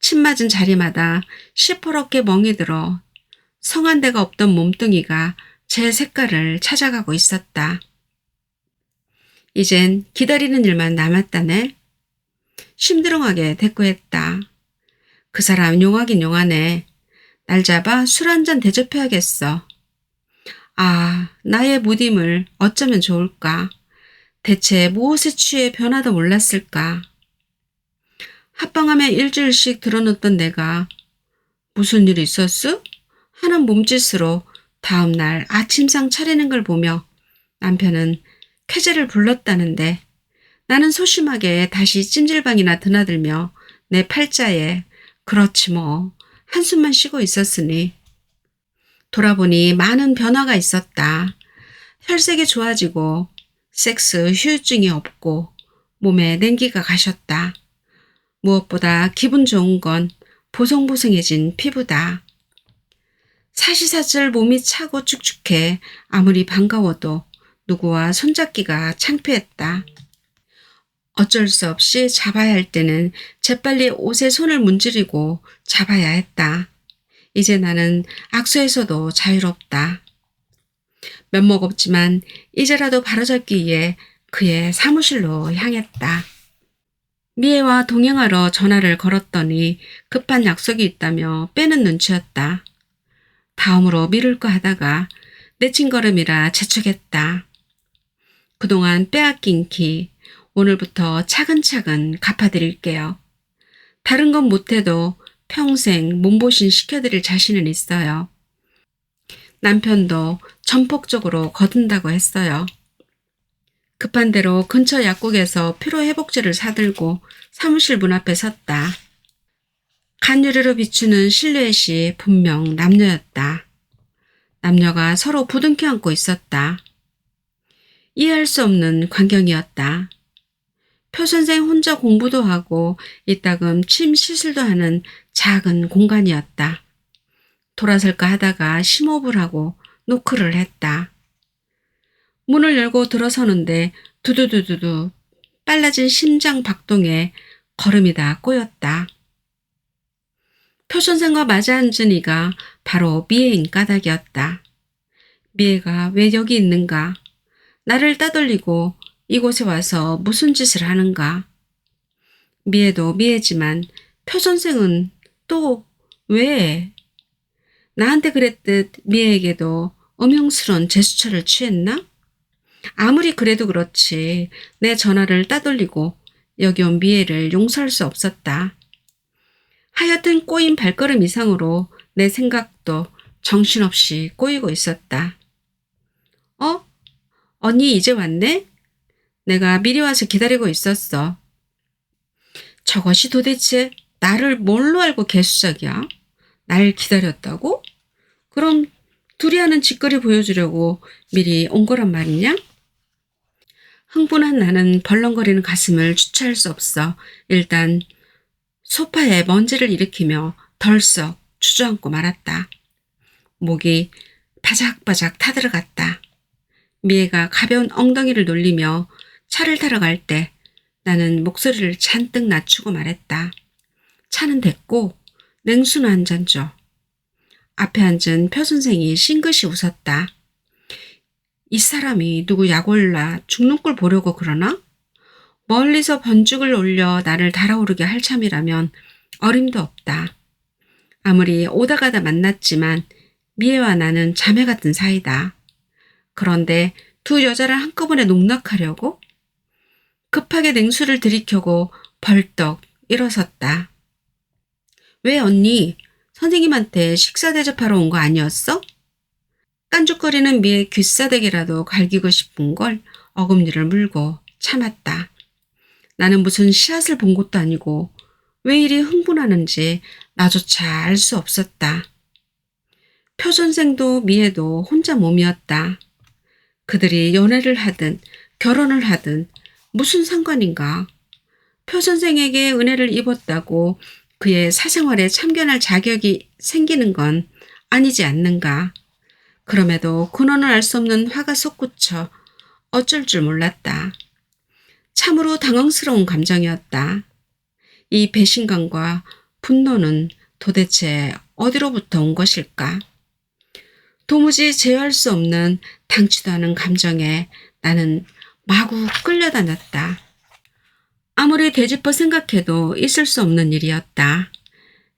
침 맞은 자리마다 시퍼렇게 멍이 들어 성한 데가 없던 몸뚱이가 제 색깔을 찾아가고 있었다. 이젠 기다리는 일만 남았다네. 심드렁하게 대꾸했다. 그 사람 용하긴 용하네. 날 잡아 술 한 잔 대접해야겠어. 아, 나의 무딤을 어쩌면 좋을까. 대체 무엇에 취해 변화도 몰랐을까. 합방하며 일주일씩 들어놓던 내가 무슨 일 있었어? 하는 몸짓으로 다음날 아침상 차리는 걸 보며 남편은 쾌재를 불렀다는데 나는 소심하게 다시 찜질방이나 드나들며 내 팔자에 그렇지 뭐 한숨만 쉬고 있었으니 돌아보니 많은 변화가 있었다. 혈색이 좋아지고 섹스 후유증이 없고 몸에 냉기가 가셨다. 무엇보다 기분 좋은 건 보송보송해진 피부다. 사시사철 몸이 차고 축축해 아무리 반가워도 누구와 손잡기가 창피했다. 어쩔 수 없이 잡아야 할 때는 재빨리 옷에 손을 문지르고 잡아야 했다. 이제 나는 악수에서도 자유롭다. 면목 없지만 이제라도 바로잡기 위해 그의 사무실로 향했다. 미애와 동행하러 전화를 걸었더니 급한 약속이 있다며 빼는 눈치였다. 다음으로 미룰까 하다가 내친 걸음이라 재촉했다. 그동안 빼앗긴 키 오늘부터 차근차근 갚아드릴게요. 다른 건 못해도 평생 몸보신 시켜드릴 자신은 있어요. 남편도 전폭적으로 거둔다고 했어요. 급한 대로 근처 약국에서 피로회복제를 사들고 사무실 문 앞에 섰다. 간유리로 비추는 실루엣이 분명 남녀였다. 남녀가 서로 부둥켜 안고 있었다. 이해할 수 없는 광경이었다. 표 선생 혼자 공부도 하고 이따금 침 시술도 하는 작은 공간이었다. 돌아설까 하다가 심호흡을 하고 노크를 했다. 문을 열고 들어서는데 두두두두두 빨라진 심장 박동에 걸음이 다 꼬였다. 표 선생과 맞아 앉은 이가 바로 미애인 까닭이었다. 미애가 왜 여기 있는가? 나를 따돌리고 이곳에 와서 무슨 짓을 하는가? 미애도 미애지만 표 선생은 또 왜? 나한테 그랬듯 미애에게도 음흉스러운 제스처를 취했나? 아무리 그래도 그렇지 내 전화를 따돌리고 여기 온 미애를 용서할 수 없었다. 하여튼 꼬인 발걸음 이상으로 내 생각도 정신없이 꼬이고 있었다. 언니 이제 왔네? 내가 미리 와서 기다리고 있었어. 저것이 도대체 나를 뭘로 알고 개수작이야? 날 기다렸다고? 그럼 둘이 하는 짓거리 보여주려고 미리 온 거란 말이냐? 흥분한 나는 벌렁거리는 가슴을 주체할 수 없어 일단 소파에 먼지를 일으키며 덜썩 주저앉고 말았다. 목이 바작바작 타들어갔다. 미애가 가벼운 엉덩이를 놀리며 차를 타러 갈 때 나는 목소리를 잔뜩 낮추고 말했다. 차는 됐고 냉수는 한 잔 줘. 앞에 앉은 표 선생이 싱긋이 웃었다. 이 사람이 누구 약 올라 죽는 꼴 보려고 그러나? 멀리서 번죽을 올려 나를 달아오르게 할 참이라면 어림도 없다. 아무리 오다 가다 만났지만 미애와 나는 자매 같은 사이다. 그런데 두 여자를 한꺼번에 농락하려고? 급하게 냉수를 들이켜고 벌떡 일어섰다. 왜 언니? 선생님한테 식사 대접하러 온 거 아니었어? 깐죽거리는 미의 귀싸대기라도 갈기고 싶은 걸 어금니를 물고 참았다. 나는 무슨 씨앗을 본 것도 아니고 왜 이리 흥분하는지 나조차 알 수 없었다. 표 선생도 미애도 혼자 몸이었다. 그들이 연애를 하든 결혼을 하든 무슨 상관인가. 표 선생에게 은혜를 입었다고 그의 사생활에 참견할 자격이 생기는 건 아니지 않는가. 그럼에도 근원을 알 수 없는 화가 솟구쳐 어쩔 줄 몰랐다. 참으로 당황스러운 감정이었다. 이 배신감과 분노는 도대체 어디로부터 온 것일까? 도무지 제어할 수 없는 당치도 않은 감정에 나는 마구 끌려다녔다. 아무리 되짚어 생각해도 있을 수 없는 일이었다.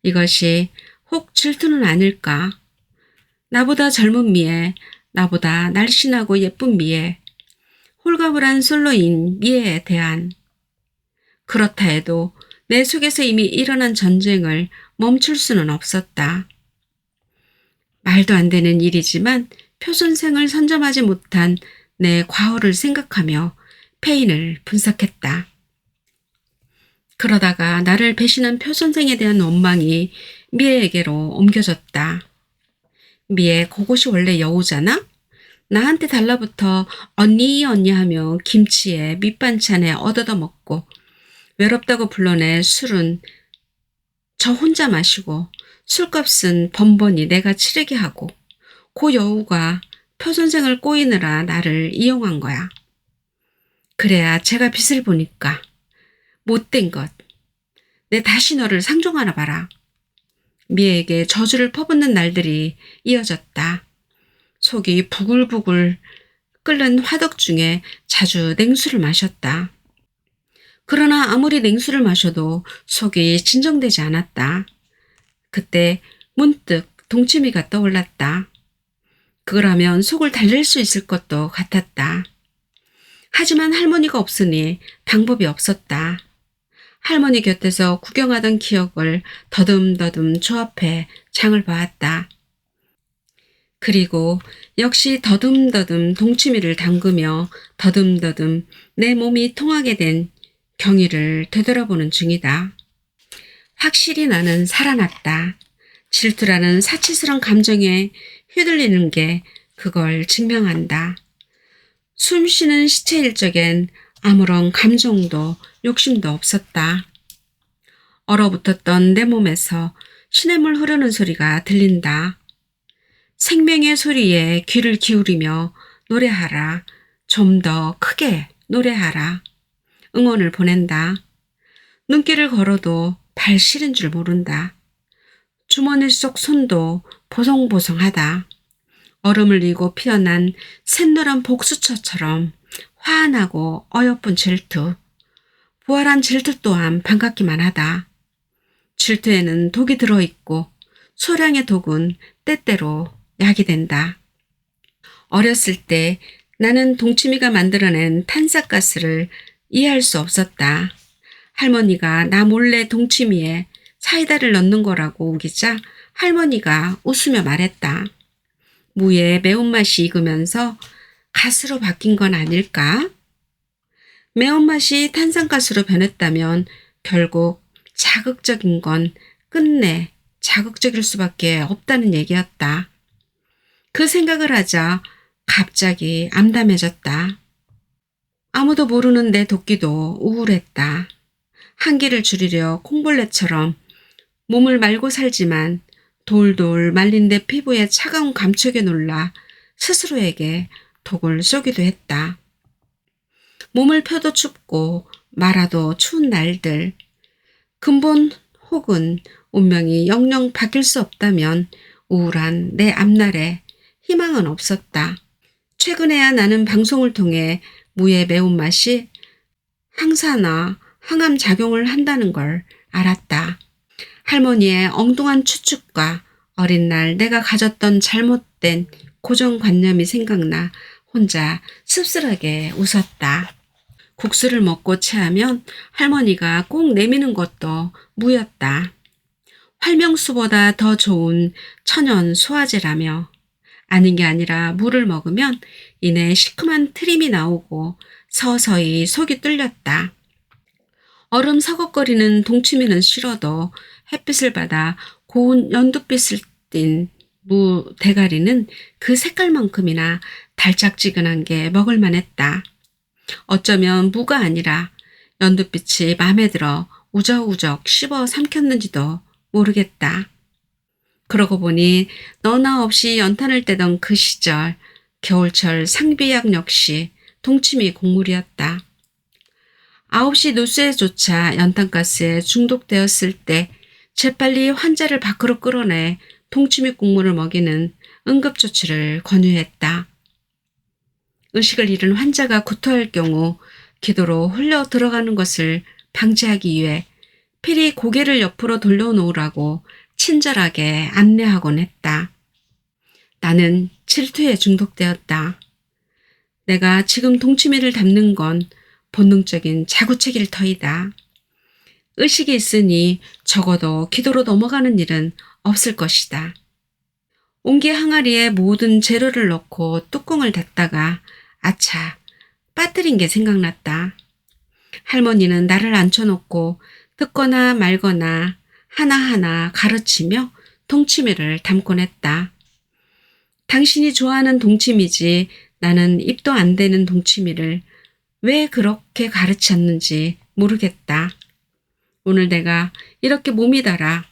이것이 혹 질투는 아닐까? 나보다 젊은 미에, 나보다 날씬하고 예쁜 미에, 홀가분한 솔로인 미에에 대한. 그렇다 해도 내 속에서 이미 일어난 전쟁을 멈출 수는 없었다. 말도 안 되는 일이지만 표 선생을 선점하지 못한 내 과오를 생각하며 패인을 분석했다. 그러다가 나를 배신한 표 선생에 대한 원망이 미애에게로 옮겨졌다. 미애, 그곳이 원래 여우잖아? 나한테 달라붙어 언니 언니 하며 김치에 밑반찬에 얻어다 먹고 외롭다고 불러내 술은 저 혼자 마시고 술값은 번번이 내가 치르게 하고 그 여우가 표 선생을 꼬이느라 나를 이용한 거야. 그래야 제가 빛을 보니까 못된 것. 내 다시 너를 상종하나 봐라. 미에게 저주를 퍼붓는 날들이 이어졌다. 속이 부글부글 끓는 화덕 중에 자주 냉수를 마셨다. 그러나 아무리 냉수를 마셔도 속이 진정되지 않았다. 그때 문득 동치미가 떠올랐다. 그걸 하면 속을 달랠 수 있을 것도 같았다. 하지만 할머니가 없으니 방법이 없었다. 할머니 곁에서 구경하던 기억을 더듬더듬 조합해 장을 봐왔다. 그리고 역시 더듬더듬 동치미를 담그며 더듬더듬 내 몸이 통하게 된 경위를 되돌아보는 중이다. 확실히 나는 살아났다. 질투라는 사치스러운 감정에 휘둘리는 게 그걸 증명한다. 숨 쉬는 시체일 적엔 아무런 감정도 욕심도 없었다. 얼어붙었던 내 몸에서 시냇물 흐르는 소리가 들린다. 생명의 소리에 귀를 기울이며 노래하라. 좀 더 크게 노래하라. 응원을 보낸다. 눈길을 걸어도 발 시린 줄 모른다. 주머니 속 손도 보송보송하다. 얼음을 이고 피어난 샛노란 복수처처럼 화한하고 어여쁜 질투. 부활한 질투 또한 반갑기만 하다. 질투에는 독이 들어있고 소량의 독은 때때로 약이 된다. 어렸을 때 나는 동치미가 만들어낸 탄산가스를 이해할 수 없었다. 할머니가 나 몰래 동치미에 사이다를 넣는 거라고 우기자 할머니가 웃으며 말했다. 무의 매운맛이 익으면서 가스로 바뀐 건 아닐까? 매운맛이 탄산가스로 변했다면 결국 자극적인 건 끝내 자극적일 수밖에 없다는 얘기였다. 그 생각을 하자 갑자기 암담해졌다. 아무도 모르는 내 도끼도 우울했다. 한기를 줄이려 콩벌레처럼 몸을 말고 살지만 돌돌 말린 내 피부의 차가운 감촉에 놀라 스스로에게 독을 쏘기도 했다. 몸을 펴도 춥고 말아도 추운 날들. 근본 혹은 운명이 영영 바뀔 수 없다면 우울한 내 앞날에 희망은 없었다. 최근에야 나는 방송을 통해 무의 매운맛이 항산화, 항암 작용을 한다는 걸 알았다. 할머니의 엉뚱한 추측과 어린 날 내가 가졌던 잘못된 고정관념이 생각나 혼자 씁쓸하게 웃었다. 국수를 먹고 체하면 할머니가 꼭 내미는 것도 무였다. 활명수보다 더 좋은 천연 소화제라며 아닌 게 아니라 물을 먹으면 이내 시큼한 트림이 나오고 서서히 속이 뚫렸다. 얼음 서걱거리는 동치미는 싫어도 햇빛을 받아 고운 연두빛을 띤 무 대가리는 그 색깔만큼이나 달짝지근한 게 먹을만 했다. 어쩌면 무가 아니라 연두빛이 맘에 들어 우적우적 씹어 삼켰는지도 모르겠다. 그러고 보니 너나 없이 연탄을 떼던 그 시절 겨울철 상비약 역시 동치미 곡물이었다. 9시 뉴스에조차 연탄가스에 중독되었을 때 재빨리 환자를 밖으로 끌어내 동치미 국물을 먹이는 응급조치를 권유했다. 의식을 잃은 환자가 구토할 경우 기도로 흘려 들어가는 것을 방지하기 위해 필히 고개를 옆으로 돌려놓으라고 친절하게 안내하곤 했다. 나는 질투에 중독되었다. 내가 지금 동치미를 담는 건 본능적인 자구책일 터이다. 의식이 있으니 적어도 기도로 넘어가는 일은 없을 것이다. 옹기 항아리에 모든 재료를 넣고 뚜껑을 닫다가 아차, 빠뜨린 게 생각났다. 할머니는 나를 앉혀놓고 듣거나 말거나 하나하나 가르치며 동치미를 담곤 했다. 당신이 좋아하는 동치미지 나는 입도 안 대는 동치미를 왜 그렇게 가르쳤는지 모르겠다. 오늘 내가 이렇게 몸이 달아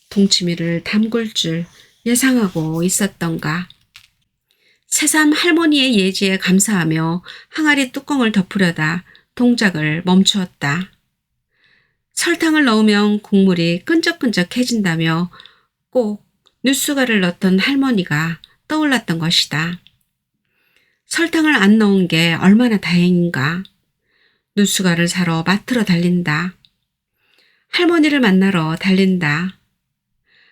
동치미를 담글 줄 예상하고 있었던가. 새삼 할머니의 예지에 감사하며 항아리 뚜껑을 덮으려다 동작을 멈추었다. 설탕을 넣으면 국물이 끈적끈적해진다며 꼭 뉴스가를 넣던 할머니가 떠올랐던 것이다. 설탕을 안 넣은 게 얼마나 다행인가. 뉴스가를 사러 마트로 달린다. 할머니를 만나러 달린다.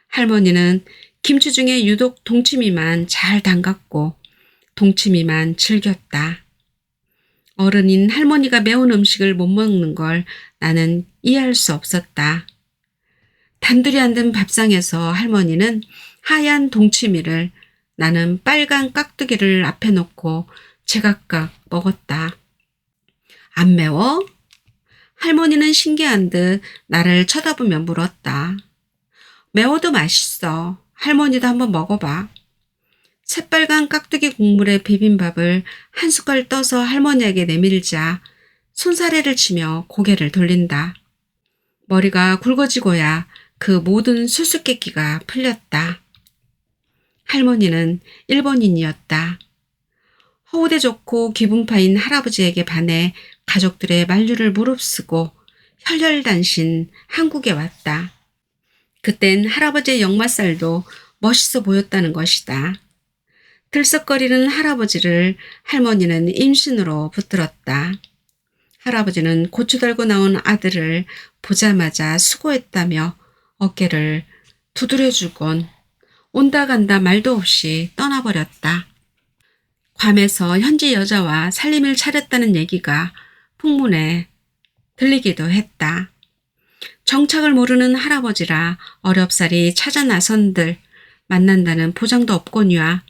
할머니는 김치 중에 유독 동치미만 잘 담갔고 동치미만 즐겼다. 어른인 할머니가 매운 음식을 못 먹는 걸 나는 이해할 수 없었다. 단둘이 앉은 밥상에서 할머니는 하얀 동치미를, 나는 빨간 깍두기를 앞에 놓고 제각각 먹었다. 안 매워? 할머니는 신기한 듯 나를 쳐다보며 물었다. 매워도 맛있어. 할머니도 한번 먹어봐. 새빨간 깍두기 국물에 비빔밥을 한 숟갈 떠서 할머니에게 내밀자 손사래를 치며 고개를 돌린다. 머리가 굵어지고야 그 모든 수수께끼가 풀렸다. 할머니는 일본인이었다. 허우대 좋고 기분파인 할아버지에게 반해 가족들의 만류를 무릅쓰고 혈혈단신 한국에 왔다. 그땐 할아버지의 역마살도 멋있어 보였다는 것이다. 들썩거리는 할아버지를 할머니는 임신으로 붙들었다. 할아버지는 고추 달고 나온 아들을 보자마자 수고했다며 어깨를 두드려주곤 온다 간다 말도 없이 떠나버렸다. 괌에서 현지 여자와 살림을 차렸다는 얘기가 풍문에 들리기도 했다. 정착을 모르는 할아버지라 어렵사리 찾아 나선들 만난다는 보장도 없거니와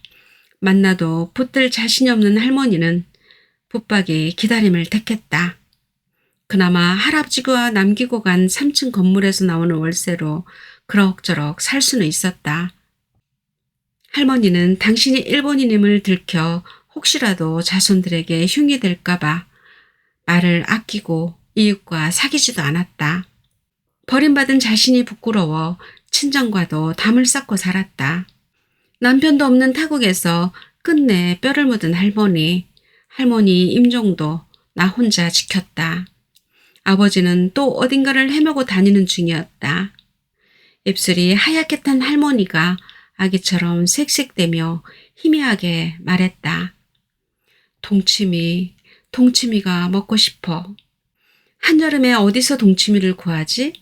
만나도 붙들 자신이 없는 할머니는 붙박이 기다림을 택했다. 그나마 할아버지가 남기고 간 3층 건물에서 나오는 월세로 그럭저럭 살 수는 있었다. 할머니는 당신이 일본인임을 들켜 혹시라도 자손들에게 흉이 될까봐 말을 아끼고 이웃과 사귀지도 않았다. 버림받은 자신이 부끄러워 친정과도 담을 쌓고 살았다. 남편도 없는 타국에서 끝내 뼈를 묻은 할머니 임종도 나 혼자 지켰다. 아버지는 또 어딘가를 헤매고 다니는 중이었다. 입술이 하얗게 탄 할머니가 아기처럼 쌕쌕대며 희미하게 말했다. 동치미가 먹고 싶어. 한여름에 어디서 동치미를 구하지?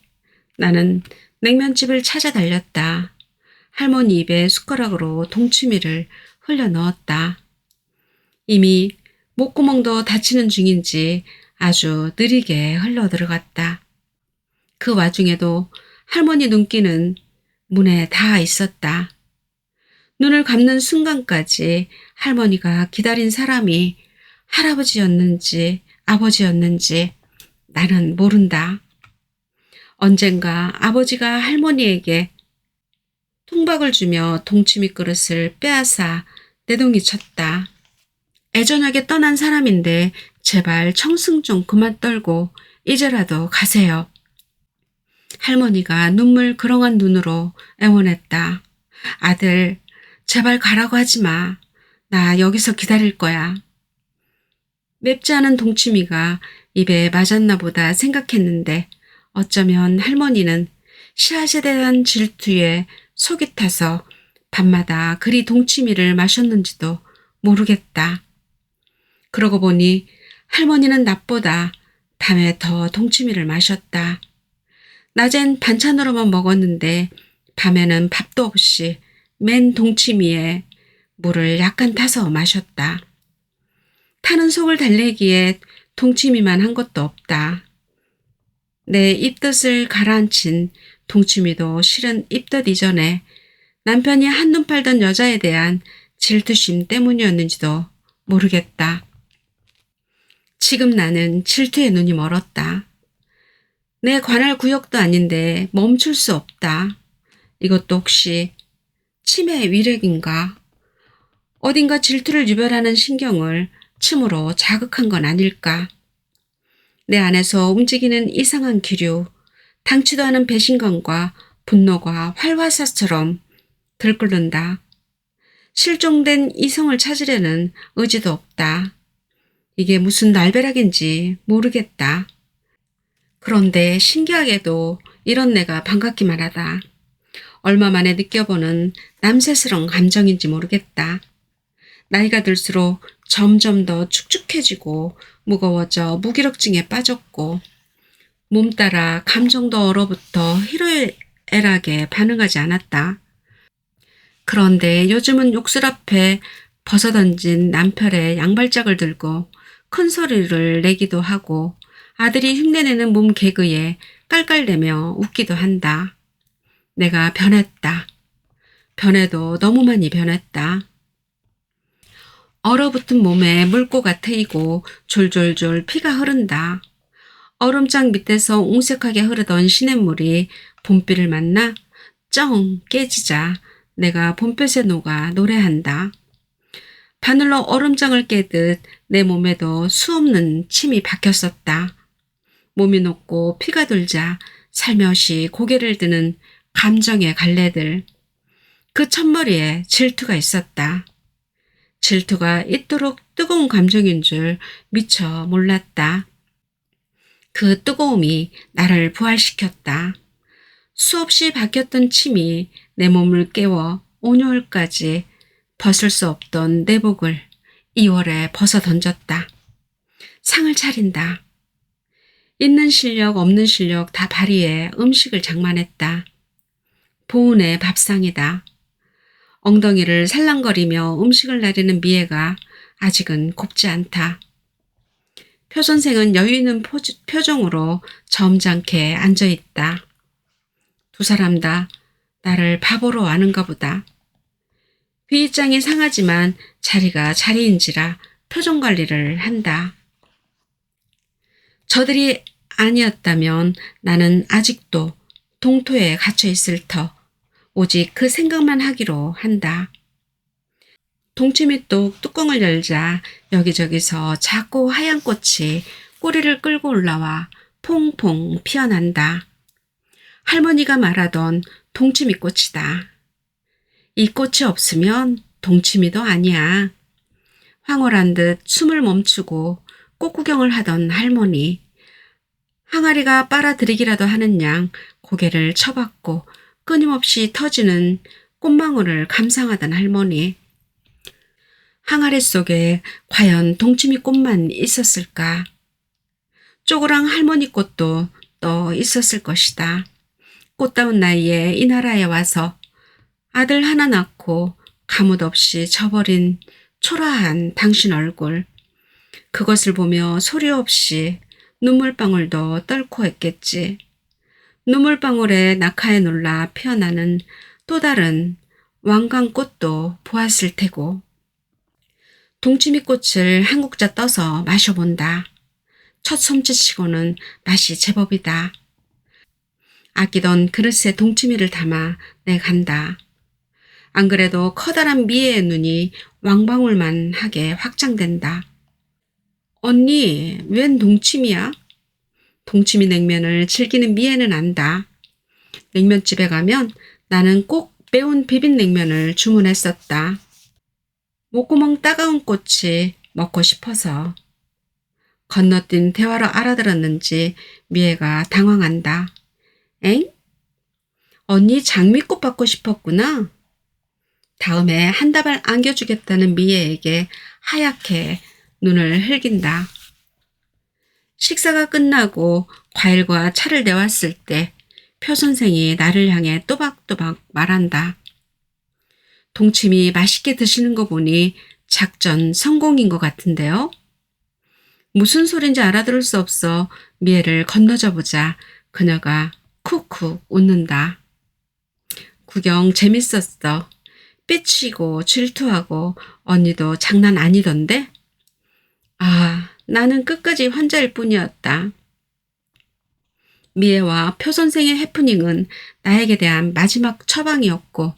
나는 냉면집을 찾아 달렸다. 할머니 입에 숟가락으로 동치미를 흘려 넣었다. 이미 목구멍도 닫히는 중인지 아주 느리게 흘러 들어갔다. 그 와중에도 할머니 눈길은 문에 닿아 있었다. 눈을 감는 순간까지 할머니가 기다린 사람이 할아버지였는지 아버지였는지 나는 모른다. 언젠가 아버지가 할머니에게 통박을 주며 동치미 그릇을 빼앗아 내동이 쳤다. 애저녁에 떠난 사람인데 제발 청승 좀 그만 떨고 이제라도 가세요. 할머니가 눈물 그렁한 눈으로 애원했다. 아들, 제발 가라고 하지 마. 나 여기서 기다릴 거야. 맵지 않은 동치미가 입에 맞았나 보다 생각했는데 어쩌면 할머니는 씨앗에 대한 질투에 속이 타서 밤마다 그리 동치미를 마셨는지도 모르겠다. 그러고 보니 할머니는 낮보다 밤에 더 동치미를 마셨다. 낮엔 반찬으로만 먹었는데 밤에는 밥도 없이 맨 동치미에 물을 약간 타서 마셨다. 타는 속을 달래기에 동치미만 한 것도 없다. 내 입덧을 가라앉힌 동치미도 실은 입덧 이전에 남편이 한눈 팔던 여자에 대한 질투심 때문이었는지도 모르겠다. 지금 나는 질투의 눈이 멀었다. 내 관할 구역도 아닌데 멈출 수 없다. 이것도 혹시 치매 위력인가? 어딘가 질투를 유발하는 신경을 침으로 자극한 건 아닐까? 내 안에서 움직이는 이상한 기류, 당치도 않은 배신감과 분노가 활화사처럼 들끓는다. 실종된 이성을 찾으려는 의지도 없다. 이게 무슨 날벼락인지 모르겠다. 그런데 신기하게도 이런 내가 반갑기만 하다. 얼마 만에 느껴보는 남새스러운 감정인지 모르겠다. 나이가 들수록 점점 더 축축해지고 무거워져 무기력증에 빠졌고 몸 따라 감정도 얼어붙어 희로애락에 반응하지 않았다. 그런데 요즘은 욕실 앞에 벗어던진 남편의 양발짝을 들고 큰 소리를 내기도 하고 아들이 흉내내는 몸 개그에 깔깔대며 웃기도 한다. 내가 변했다. 변해도 너무 많이 변했다. 얼어붙은 몸에 물고가 트이고 졸졸졸 피가 흐른다. 얼음장 밑에서 옹색하게 흐르던 시냇물이 봄비를 만나 쩡 깨지자 내가 봄볕에 녹아 노래한다. 바늘로 얼음장을 깨듯 내 몸에도 수없는 침이 박혔었다. 몸이 녹고 피가 돌자 살며시 고개를 드는 감정의 갈래들. 그 첫머리에 질투가 있었다. 질투가 이토록 뜨거운 감정인 줄 미처 몰랐다. 그 뜨거움이 나를 부활시켰다. 수없이 박혔던 침이 내 몸을 깨워 온유월까지 벗을 수 없던 내복을 2월에 벗어 던졌다. 상을 차린다. 있는 실력 없는 실력 다 발휘해 음식을 장만했다. 보은의 밥상이다. 엉덩이를 살랑거리며 음식을 나르는 미애가 아직은 곱지 않다. 표 선생은 여유 있는 표정으로 점잖게 앉아있다. 두 사람 다 나를 바보로 아는가 보다. 비위장이 상하지만 자리가 자리인지라 표정 관리를 한다. 저들이 아니었다면 나는 아직도 동토에 갇혀 있을 터 오직 그 생각만 하기로 한다. 동치미뚝 뚜껑을 열자 여기저기서 작고 하얀 꽃이 꼬리를 끌고 올라와 퐁퐁 피어난다. 할머니가 말하던 동치미꽃이다. 이 꽃이 없으면 동치미도 아니야. 황홀한 듯 숨을 멈추고 꽃 구경을 하던 할머니. 항아리가 빨아들이기라도 하는 양 고개를 쳐박고 끊임없이 터지는 꽃망울을 감상하던 할머니. 항아리 속에 과연 동치미 꽃만 있었을까? 쪼그랑 할머니 꽃도 또 있었을 것이다. 꽃다운 나이에 이 나라에 와서 아들 하나 낳고 가뭇 없이 져버린 초라한 당신 얼굴. 그것을 보며 소리 없이 눈물방울도 떨고 했겠지. 눈물방울에 낙하에 놀라 피어나는 또 다른 왕관꽃도 보았을 테고. 동치미꽃을 한 국자 떠서 마셔본다. 첫 솜짓치고는 맛이 제법이다. 아끼던 그릇에 동치미를 담아 내 간다. 안 그래도 커다란 미애의 눈이 왕방울만 하게 확장된다. 언니, 웬 동치미야? 동치미 냉면을 즐기는 미애는 안다. 냉면집에 가면 나는 꼭 매운 비빔냉면을 주문했었다. 목구멍 따가운 꽃이 먹고 싶어서. 건너뛴 대화로 알아들었는지 미애가 당황한다. 엥? 언니 장미꽃 받고 싶었구나. 다음에 한 다발 안겨주겠다는 미애에게 하얗게 눈을 흘긴다. 식사가 끝나고 과일과 차를 내왔을 때 표 선생이 나를 향해 또박또박 말한다. 동치미 맛있게 드시는 거 보니 작전 성공인 것 같은데요? 무슨 소린지 알아들을 수 없어 미애를 건너져 보자 그녀가 쿡쿡 웃는다. 구경 재밌었어. 삐치고 질투하고 언니도 장난 아니던데? 아, 나는 끝까지 환자일 뿐이었다. 미애와 표 선생의 해프닝은 나에게 대한 마지막 처방이었고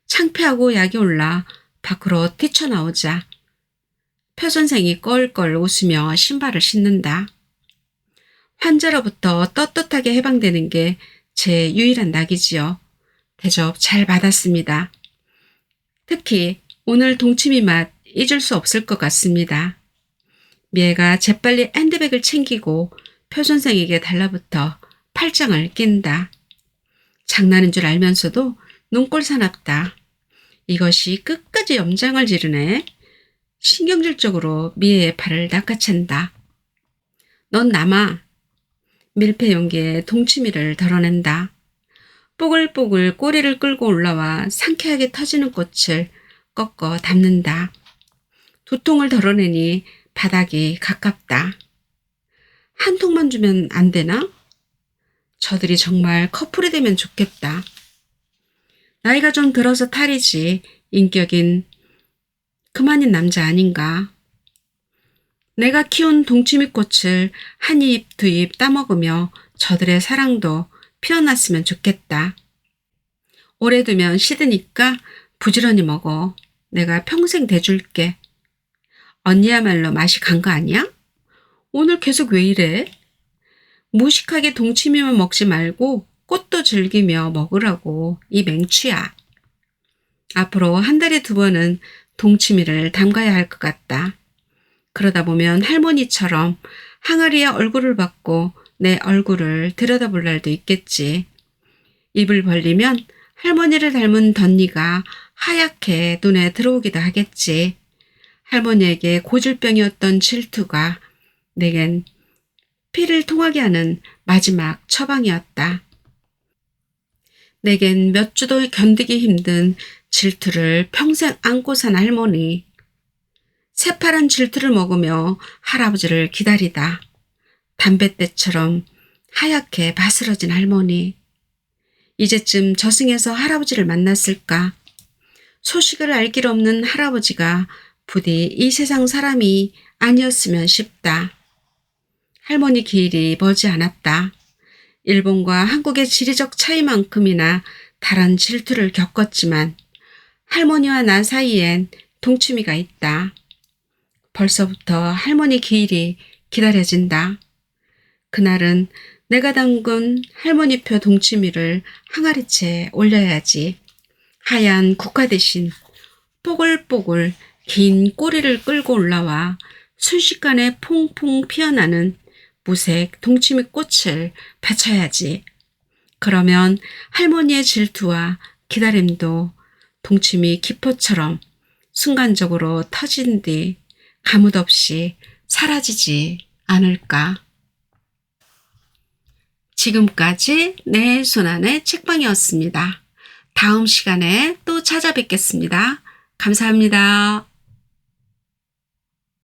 창피하고 약이 올라 밖으로 뛰쳐나오자 표 선생이 껄껄 웃으며 신발을 신는다. 환자로부터 떳떳하게 해방되는 게 제 유일한 낙이지요. 대접 잘 받았습니다. 특히 오늘 동치미 맛 잊을 수 없을 것 같습니다. 미애가 재빨리 핸드백을 챙기고 표 선생에게 달라붙어 팔짱을 낀다. 장난인 줄 알면서도 눈꼴 사납다. 이것이 끝까지 염장을 지르네. 신경질적으로 미애의 팔을 낚아챈다. 넌 남아. 밀폐 용기에 동치미를 덜어낸다. 뽀글뽀글 꼬리를 끌고 올라와 상쾌하게 터지는 꽃을 꺾어 담는다. 두 통을 덜어내니 바닥이 가깝다. 한 통만 주면 안 되나? 저들이 정말 커플이 되면 좋겠다. 나이가 좀 들어서 탈이지 인격인 그만인 남자 아닌가. 내가 키운 동치미꽃을 한 입 두 입 따먹으며 저들의 사랑도 피어났으면 좋겠다. 오래 두면 시드니까 부지런히 먹어. 내가 평생 대줄게. 언니야말로 맛이 간 거 아니야? 오늘 계속 왜 이래? 무식하게 동치미만 먹지 말고 꽃도 즐기며 먹으라고 이 맹추야. 앞으로 한 달에 2번은 동치미를 담가야 할 것 같다. 그러다 보면 할머니처럼 항아리에 얼굴을 받고 내 얼굴을 들여다볼 날도 있겠지. 입을 벌리면 할머니를 닮은 덧니가 하얗게 눈에 들어오기도 하겠지. 할머니에게 고질병이었던 질투가 내겐 피를 통하게 하는 마지막 처방이었다. 내겐 몇 주도 견디기 힘든 질투를 평생 안고 산 할머니. 새파란 질투를 먹으며 할아버지를 기다리다. 담뱃대처럼 하얗게 바스러진 할머니. 이제쯤 저승에서 할아버지를 만났을까? 소식을 알 길 없는 할아버지가 부디 이 세상 사람이 아니었으면 싶다. 할머니 길이 머지 않았다. 일본과 한국의 지리적 차이만큼이나 다른 질투를 겪었지만 할머니와 나 사이엔 동치미가 있다. 벌써부터 할머니 기일이 기다려진다. 그날은 내가 담근 할머니표 동치미를 항아리채에 올려야지. 하얀 국화 대신 뽀글뽀글 긴 꼬리를 끌고 올라와 순식간에 퐁퐁 피어나는 무색 동치미 꽃을 바쳐야지. 그러면 할머니의 질투와 기다림도 동치미 기포처럼 순간적으로 터진 뒤 가뭇없이 사라지지 않을까. 지금까지 내 손안의 책방이었습니다. 다음 시간에 또 찾아뵙겠습니다. 감사합니다.